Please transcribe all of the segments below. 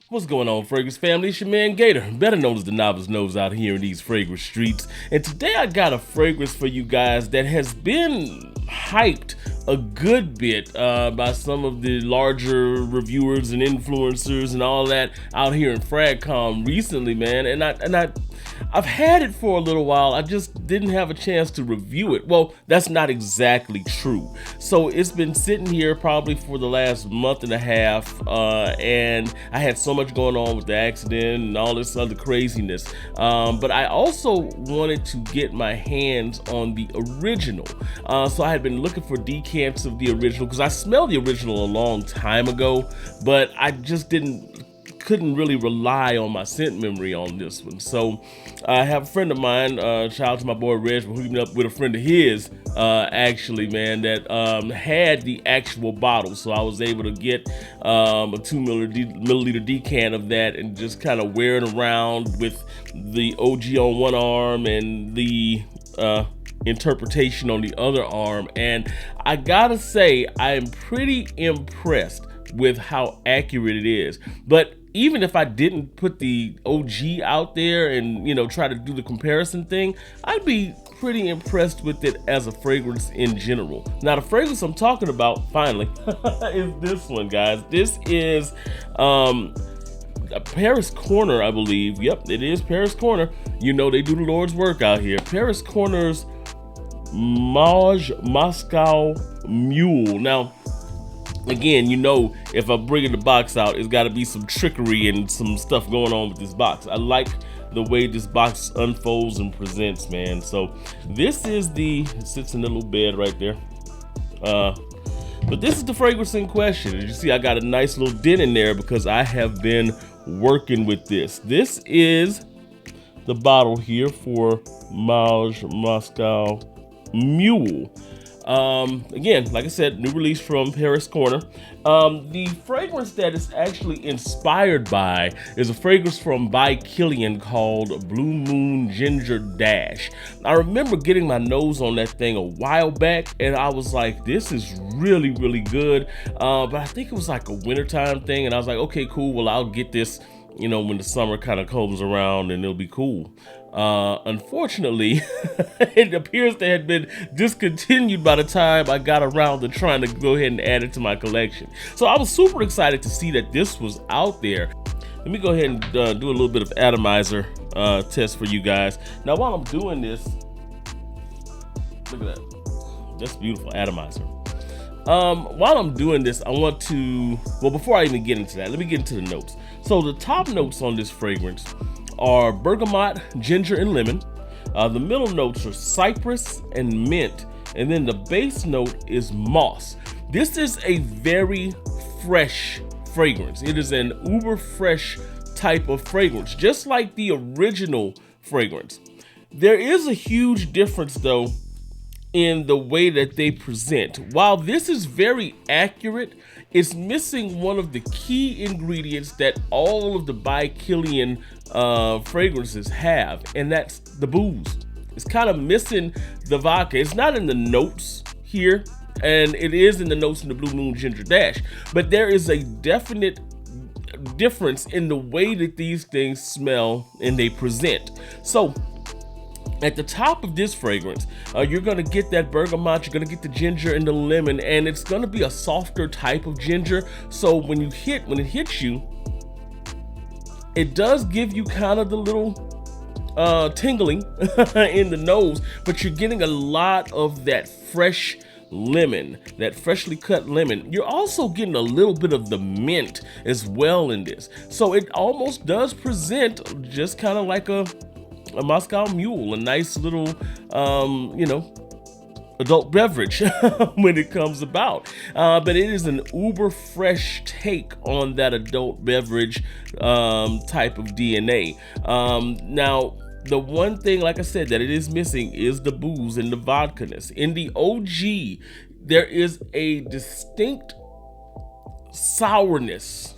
What's going on, fragrance family? It's your man Gator, better known as the Novice Nose out here in these fragrance streets. And today I got a fragrance for you guys that has been hyped a good bit by some of the larger reviewers and influencers and all that out here in FragCom recently, man. And I've had it for a little while. I just didn't have a chance to review it. Well, that's not exactly true. So it's been sitting here probably for the last month and a half, and I had so much going on with the accident and all this other craziness. But I also wanted to get my hands on the original. So I had been looking for decants of the original because I smelled the original a long time ago, but I just couldn't really rely on my scent memory on this one. So I have a friend of mine, shout out to my boy Reg, for hooking up with a friend of his, actually, man, that had the actual bottle. So I was able to get a 2 milliliter decant of that and just kind of wear it around with the OG on one arm and the interpretation on the other arm. And I gotta say, I am pretty impressed with how accurate it is. But even if I didn't put the OG out there and, you know, try to do the comparison thing, I'd be pretty impressed with it as a fragrance in general. Now, the fragrance I'm talking about, finally, is this one, guys. This is a Paris Corner, I believe. Yep, it is Paris Corner. You know, they do the Lord's work out here. Paris Corner's Mawj Moscow Mule. Now, again, you know, if I'm bringing the box out, it's got to be some trickery and some stuff going on with this box. I like the way this box unfolds and presents, man. So this is it sits in the little bed right there. But this is the fragrance in question. As you see, I got a nice little dent in there because I have been working with this. This is the bottle here for Mawj Moscow Mule. Again, like I said, new release from Paris Corner. The fragrance that it's actually inspired by is a fragrance from Bykilian called Blue Moon Ginger Dash. I remember getting my nose on that thing a while back, and I was like, this is really, really good. But I think it was like a wintertime thing, and I was like, okay, cool, well, I'll get this, you know, when the summer kind of comes around, and it'll be cool. Unfortunately, it appears they had been discontinued by the time I got around to trying to go ahead and add it to my collection. So I was super excited to see that this was out there. Let me go ahead and do a little bit of atomizer test for you guys. Now, while I'm doing this, look at that. That's beautiful atomizer. While I'm doing this, I want to, well, before I even get into that, let me get into the notes. So the top notes on this fragrance are bergamot, ginger, and lemon. The middle notes are cypress and mint. And then the base note is moss. This is a very fresh fragrance. It is an uber fresh type of fragrance, just like the original fragrance. There is a huge difference, though, in the way that they present. While this is very accurate, it's missing one of the key ingredients that all of the Bykilian fragrances have, and that's the booze. It's kind of missing the vodka. It's not in the notes here, and it is in the notes in the Blue Moon Ginger Dash, but there is a definite difference in the way that these things smell and they present. So at the top of this fragrance, you're gonna get that bergamot, you're gonna get the ginger and the lemon, and it's gonna be a softer type of ginger. So when it hits you, it does give you kind of the little tingling in the nose, but you're getting a lot of that fresh lemon, that freshly cut lemon. You're also getting a little bit of the mint as well in this. So it almost does present just kind of like a Moscow Mule, a nice little, you know, adult beverage when it comes about. But it is an uber fresh take on that adult beverage type of DNA. Now, the one thing, like I said, that it is missing is the booze and the vodka-ness. In the OG, there is a distinct sourness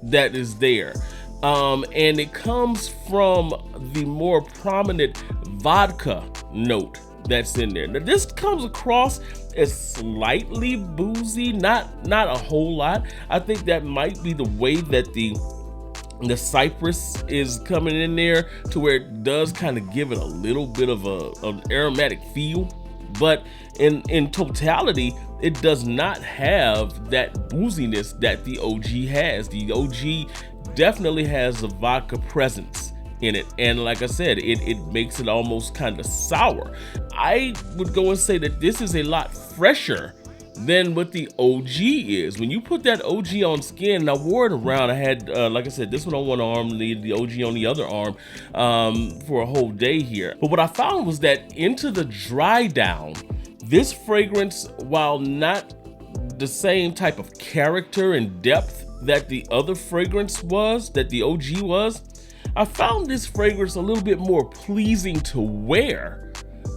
that is there. And it comes from the more prominent vodka note that's in there. Now, this comes across as slightly boozy, not a whole lot. I think that might be the way that the The cypress is coming in there to where it does kind of give it a little bit of an aromatic feel, but in totality, it does not have that booziness that the OG has. The OG definitely has a vodka presence in it, and like I said, it makes it almost kind of sour. I would go and say that this is a lot fresher than what the OG is. When you put that OG on skin, and I wore it around, I had like I said, this one on one arm, the OG on the other arm, for a whole day here. But what I found was that into the dry down, this fragrance, while not the same type of character and depth that the other fragrance was, that the OG was, I found this fragrance a little bit more pleasing to wear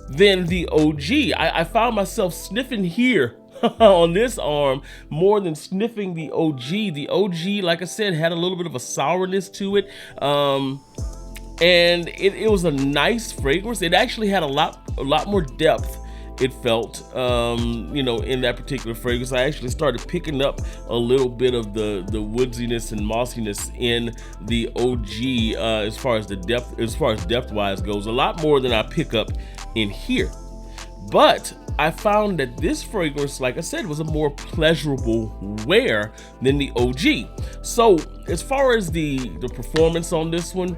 than the OG. I found myself sniffing here on this arm more than sniffing the OG. The OG, like I said, had a little bit of a sourness to it, and it was a nice fragrance. It actually had a lot more depth, it felt, you know, in that particular fragrance. I actually started picking up a little bit of the woodsiness and mossiness in the OG, as far as depth wise goes, a lot more than I pick up in here. But I found that this fragrance, like I said, was a more pleasurable wear than the OG. So as far as the performance on this one,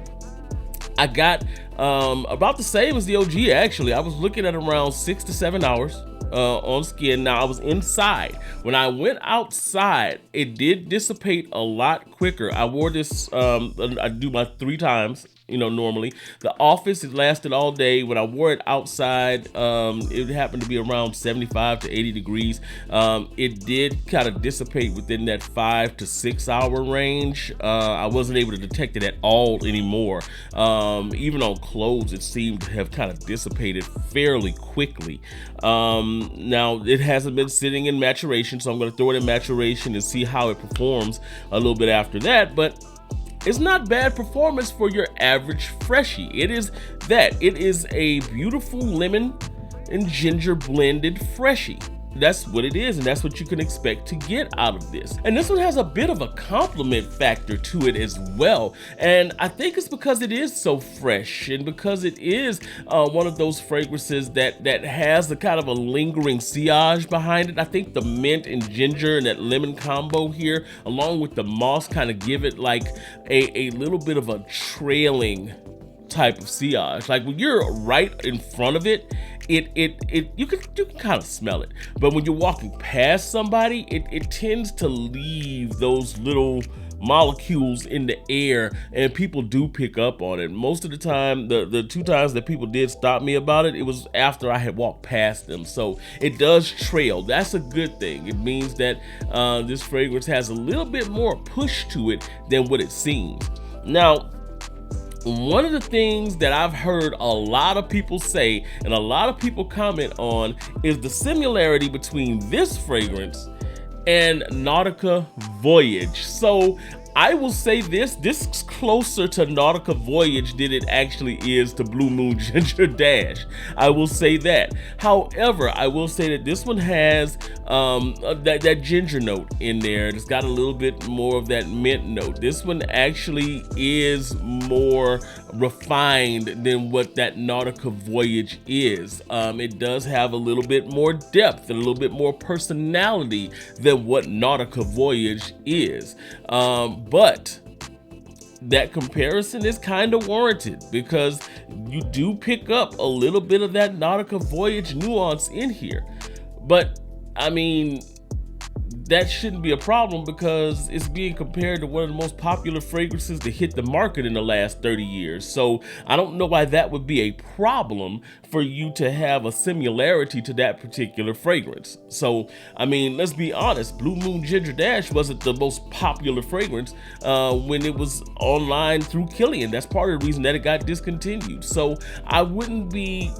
I got about the same as the OG. Actually, I was looking at around 6 to 7 hours on skin. Now I was inside. When I went outside, it did dissipate a lot quicker. I wore this, I do my 3 times, you know, normally. The office, it lasted all day. When I wore it outside, it happened to be around 75 to 80 degrees. It did kind of dissipate within that 5 to 6 hour range. I wasn't able to detect it at all anymore. Even on clothes, it seemed to have kind of dissipated fairly quickly. Now, it hasn't been sitting in maturation, so I'm going to throw it in maturation and see how it performs a little bit after that. But it's not bad performance for your average freshie. It is a beautiful lemon and ginger blended freshie. That's what it is, and that's what you can expect to get out of this. And this one has a bit of a compliment factor to it as well, and I think it's because it is so fresh, and because it is one of those fragrances that has a kind of a lingering sillage behind it. I think the mint and ginger and that lemon combo here, along with the moss, kind of give it like a little bit of a trailing type of sillage. Like when you're right in front of it, you can kind of smell it, but when you're walking past somebody, it tends to leave those little molecules in the air, and people do pick up on it. Most of the time, the 2 times that people did stop me about it, it was after I had walked past them. So it does trail. That's a good thing. It means that this fragrance has a little bit more push to it than what it seems. Now, one of the things that I've heard a lot of people say and a lot of people comment on is the similarity between this fragrance and Nautica Voyage. So I will say this is closer to Nautica Voyage than it actually is to Blue Moon Ginger Dash. I will say that. However, I will say that this one has that ginger note in there. It's got a little bit more of that mint note. This one actually is more refined than what that Nautica Voyage is. It does have a little bit more depth and a little bit more personality than what Nautica Voyage is. But that comparison is kind of warranted because you do pick up a little bit of that Nautica Voyage nuance in here. But I mean, that shouldn't be a problem because it's being compared to one of the most popular fragrances to hit the market in the last 30 years. So I don't know why that would be a problem for you to have a similarity to that particular fragrance. So, I mean, let's be honest, Blue Moon Ginger Dash wasn't the most popular fragrance when it was online through Kilian. That's part of the reason that it got discontinued. So I wouldn't be,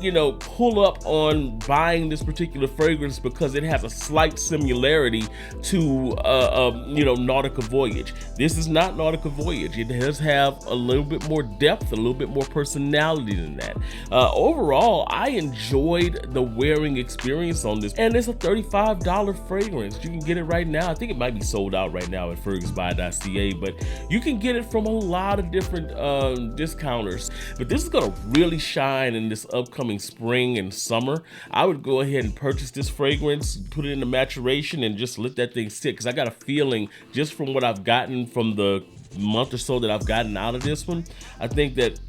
pull up on buying this particular fragrance because it has a slight similarity to you know, Nautica Voyage. This is not Nautica Voyage. It does have a little bit more depth, a little bit more personality than that. Overall, I enjoyed the wearing experience on this, and it's a $35 fragrance. You can get it right now. I think it might be sold out right now at fergusbuy.ca, but you can get it from a lot of different discounters. But this is gonna really shine in this upcoming spring and summer. I would go ahead and purchase this fragrance, put it in the maturation, and just let that thing sit, because I got a feeling, just from what I've gotten from the month or so that I've gotten out of this one, I think that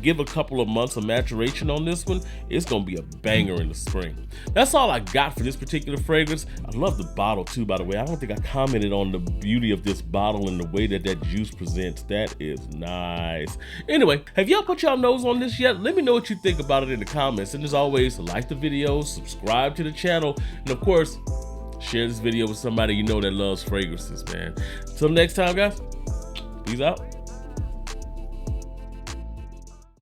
give a couple of months of maturation on this one, it's gonna be a banger in the spring. That's all I got for this particular fragrance. I love the bottle too, by the way. I don't think I commented on the beauty of this bottle and the way that that juice presents. That is nice. Anyway, have y'all put y'all nose on this yet? Let me know what you think about it in the comments. And as always, like the video, subscribe to the channel, and of course, share this video with somebody you know that loves fragrances, man. Till next time, guys, peace out.